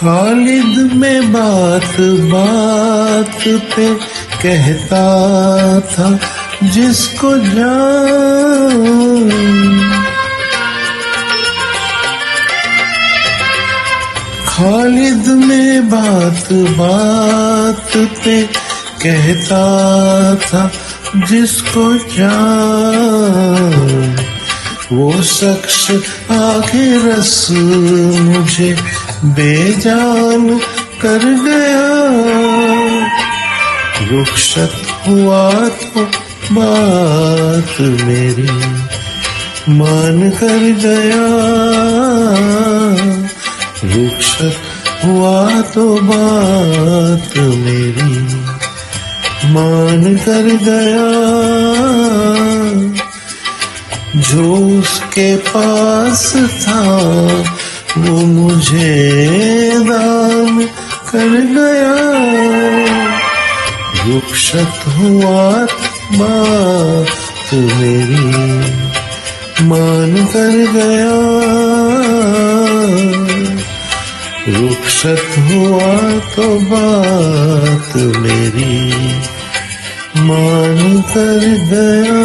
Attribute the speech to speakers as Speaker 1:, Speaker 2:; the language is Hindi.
Speaker 1: खालिद में बात बात पे कहता था जिसको जान, खालिद में बात बात पे कहता था जिसको जान, वो शख्स आखिर रस मुझे बेजान कर गया। रुखसत हुआ तो बात मेरी मान कर गया, रुखसत हुआ तो बात मेरी मान कर गया। जो उसके पास था वो मुझे दान कर गया, रुखसत हुआ बात मेरी मान कर गया, रुखसत हुआ तो बात मेरी मान कर गया।